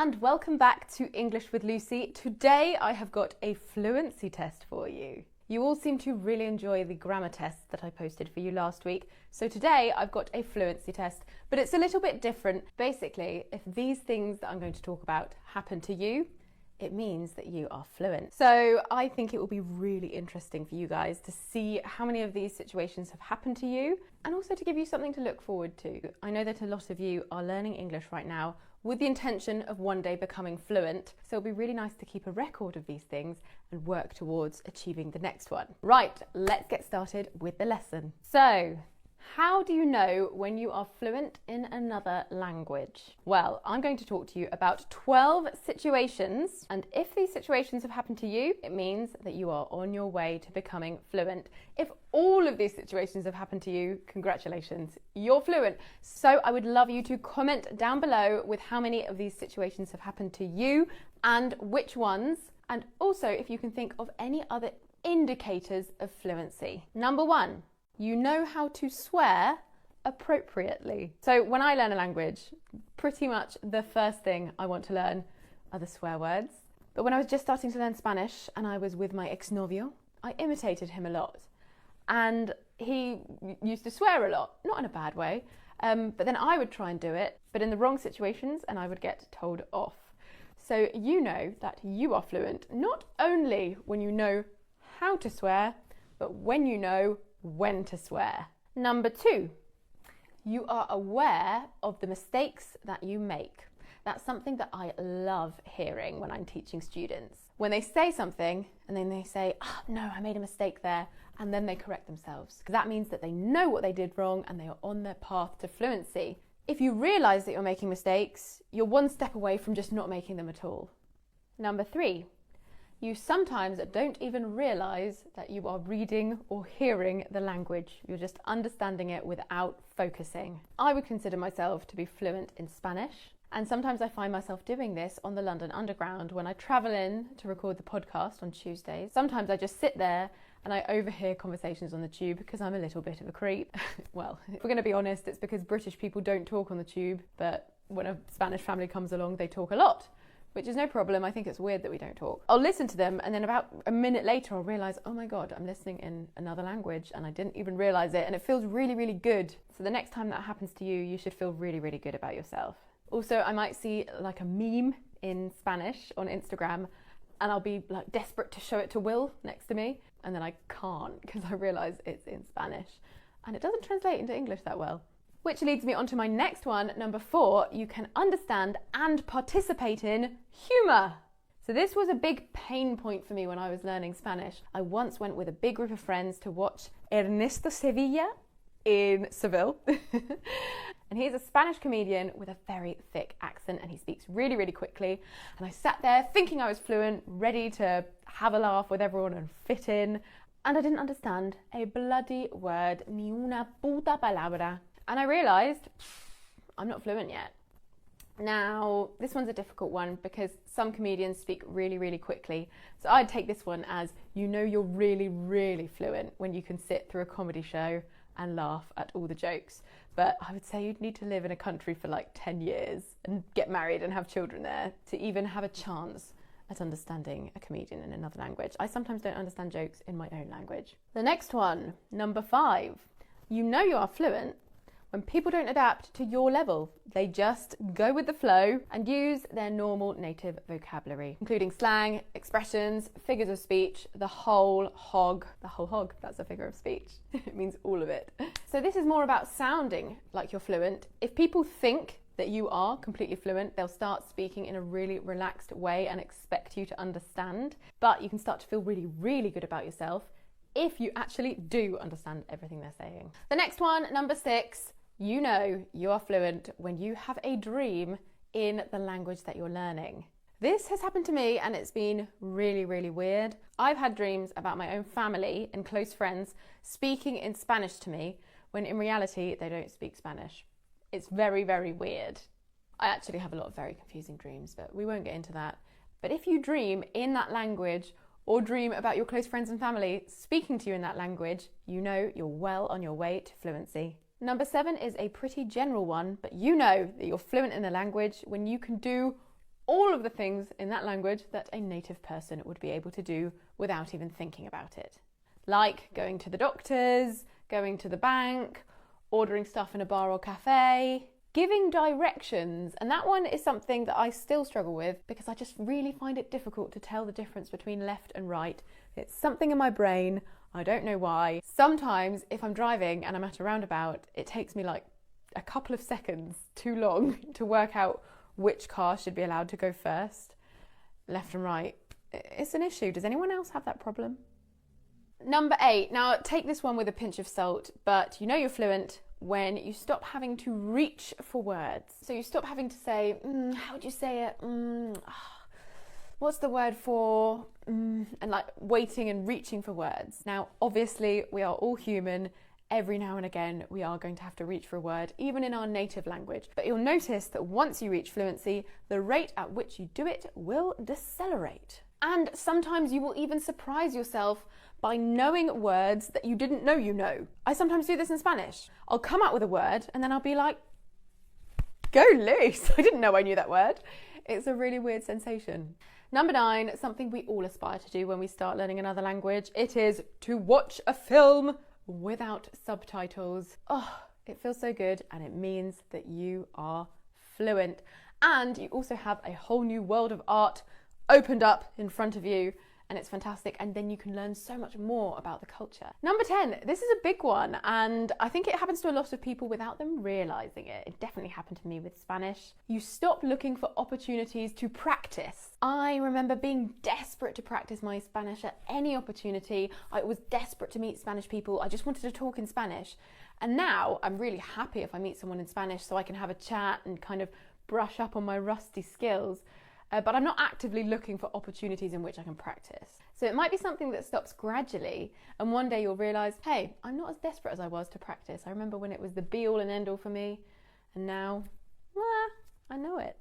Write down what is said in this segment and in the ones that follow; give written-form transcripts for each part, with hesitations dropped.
And welcome back to English with Lucy. Today I have got a fluency test for you. You all seem to really enjoy the grammar tests that I posted for you last week. So today I've got a fluency test, but it's a little bit different. Basically, if these things that I'm going to talk about happen to you, it means that you are fluent. So I think it will be really interesting for you guys to see how many of these situations have happened to you and also to give you something to look forward to. I know that a lot of you are learning English right now with the intention of one day becoming fluent. So it'll be really nice to keep a record of these things and work towards achieving the next one. Right, let's get started with the lesson. So, how do you know when you are fluent in another language? Well, I'm going to talk to you about 12 situations, and if these situations have happened to you, it means that you are on your way to becoming fluent. If all of these situations have happened to you, congratulations, you're fluent. So I would love you to comment down below with how many of these situations have happened to you and which ones, and also if you can think of any other indicators of fluency. Number one, you know how to swear appropriately. So when I learn a language, pretty much the first thing I want to learn are the swear words. But when I was just starting to learn Spanish and I was with my ex-novio, I imitated him a lot. And he used to swear a lot, not in a bad way, but then I would try and do it, but in the wrong situations, and I would get told off. So you know that you are fluent, not only when you know how to swear, but when you know when to swear. Number two, you are aware of the mistakes that you make. That's something that I love hearing when I'm teaching students. When they say something and then they say, oh, no, I made a mistake there, and then they correct themselves. That means that they know what they did wrong and they are on their path to fluency. If you realise that you're making mistakes, you're one step away from just not making them at all. Number three, you sometimes don't even realise that you are reading or hearing the language. You're just understanding it without focusing. I would consider myself to be fluent in Spanish, and sometimes I find myself doing this on the London Underground when I travel in to record the podcast on Tuesdays. Sometimes I just sit there and I overhear conversations on the tube because I'm a little bit of a creep. Well, if we're going to be honest, it's because British people don't talk on the tube, but when a Spanish family comes along, they talk a lot. Which is no problem. I think it's weird that we don't talk. I'll listen to them and then about a minute later I'll realise, oh my God, I'm listening in another language and I didn't even realise it, and it feels really, really good. So the next time that happens to you, you should feel really, really good about yourself. Also, I might see like a meme in Spanish on Instagram and I'll be like desperate to show it to Will next to me, and then I can't because I realise it's in Spanish and it doesn't translate into English that well. Which leads me on to my next one, number four, you can understand and participate in humour. So this was a big pain point for me when I was learning Spanish. I once went with a big group of friends to watch Ernesto Sevilla in Seville. And he's a Spanish comedian with a very thick accent and he speaks really, really quickly. And I sat there thinking I was fluent, ready to have a laugh with everyone and fit in. And I didn't understand a bloody word, ni una puta palabra. And I realised I'm not fluent yet. Now, this one's a difficult one because some comedians speak really, really quickly. So I'd take this one as, you know, you're really, really fluent when you can sit through a comedy show and laugh at all the jokes. But I would say you'd need to live in a country for like 10 years and get married and have children there to even have a chance at understanding a comedian in another language. I sometimes don't understand jokes in my own language. The next one, number five, you know you are fluent when people don't adapt to your level. They just go with the flow and use their normal native vocabulary, including slang, expressions, figures of speech, the whole hog. The whole hog, that's a figure of speech. It means all of it. So this is more about sounding like you're fluent. If people think that you are completely fluent, they'll start speaking in a really relaxed way and expect you to understand. But you can start to feel really, really good about yourself if you actually do understand everything they're saying. The next one, number six, you know you are fluent when you have a dream in the language that you're learning. This has happened to me and it's been really, really weird. I've had dreams about my own family and close friends speaking in Spanish to me when in reality they don't speak Spanish. It's very, very weird. I actually have a lot of very confusing dreams, but we won't get into that. But if you dream in that language or dream about your close friends and family speaking to you in that language, you know you're well on your way to fluency. Number 7 is a pretty general one, but you know that you're fluent in the language when you can do all of the things in that language that a native person would be able to do without even thinking about it. Like going to the doctors, going to the bank, ordering stuff in a bar or cafe, giving directions. And that one is something that I still struggle with because I just really find it difficult to tell the difference between left and right. It's something in my brain. I don't know why. Sometimes if I'm driving and I'm at a roundabout, it takes me like a couple of seconds too long to work out which car should be allowed to go first. Left and right. It's an issue. Does anyone else have that problem? Number 8. Now take this one with a pinch of salt, but you know you're fluent when you stop having to reach for words. So you stop having to say, how would you say it? What's the word for? And like waiting and reaching for words. Now, obviously, we are all human. Every now and again, we are going to have to reach for a word, even in our native language. But you'll notice that once you reach fluency, the rate at which you do it will decelerate. And sometimes you will even surprise yourself by knowing words that you didn't know you know. I sometimes do this in Spanish. I'll come out with a word and then I'll be like, go loose. I didn't know I knew that word. It's a really weird sensation. Number 9, something we all aspire to do when we start learning another language. It is to watch a film without subtitles. Oh, it feels so good and it means that you are fluent. And you also have a whole new world of art opened up in front of you, and it's fantastic, and then you can learn so much more about the culture. Number 10, this is a big one, and I think it happens to a lot of people without them realizing it. It definitely happened to me with Spanish. You stop looking for opportunities to practice. I remember being desperate to practice my Spanish at any opportunity. I was desperate to meet Spanish people. I just wanted to talk in Spanish. And now I'm really happy if I meet someone in Spanish so I can have a chat and kind of brush up on my rusty skills. But I'm not actively looking for opportunities in which I can practice. So it might be something that stops gradually, and one day you'll realise, hey, I'm not as desperate as I was to practice. I remember when it was the be-all and end-all for me, and now, I know it.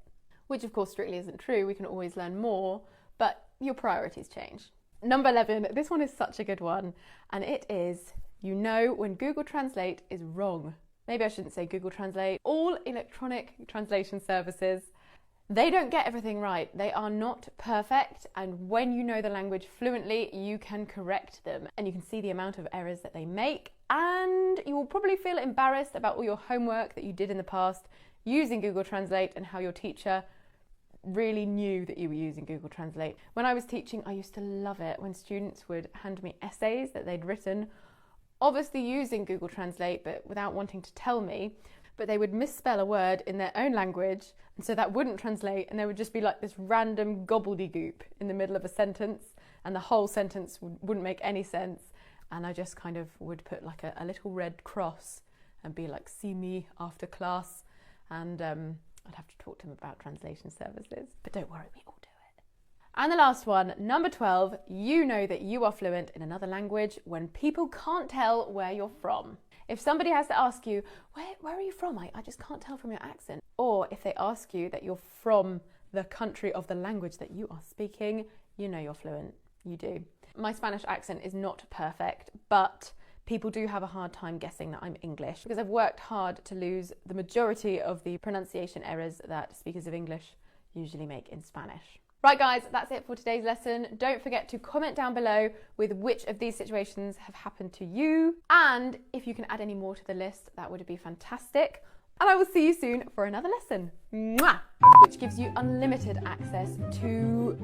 Which of course strictly isn't true, we can always learn more, but your priorities change. Number 11, this one is such a good one, and it is, you know when Google Translate is wrong. Maybe I shouldn't say Google Translate. All electronic translation services, they don't get everything right. They are not perfect, and when you know the language fluently, you can correct them and you can see the amount of errors that they make, and you will probably feel embarrassed about all your homework that you did in the past using Google Translate and how your teacher really knew that you were using Google Translate. When I was teaching, I used to love it when students would hand me essays that they'd written, obviously using Google Translate but without wanting to tell me, but they would misspell a word in their own language, and so that wouldn't translate, and there would just be like this random gobbledygook in the middle of a sentence, and the whole sentence wouldn't make any sense, and I just kind of would put like a little red cross and be like, see me after class, and I'd have to talk to them about translation services, but don't worry, we all do it. And the last one, number 12, you know that you are fluent in another language when people can't tell where you're from. If somebody has to ask you, where are you from? I just can't tell from your accent. Or if they ask you that you're from the country of the language that you are speaking, you know you're fluent. You do. My Spanish accent is not perfect, but people do have a hard time guessing that I'm English because I've worked hard to lose the majority of the pronunciation errors that speakers of English usually make in Spanish. Right guys, that's it for today's lesson. Don't forget to comment down below with which of these situations have happened to you. And if you can add any more to the list, that would be fantastic. And I will see you soon for another lesson. Mwah! Which gives you unlimited access to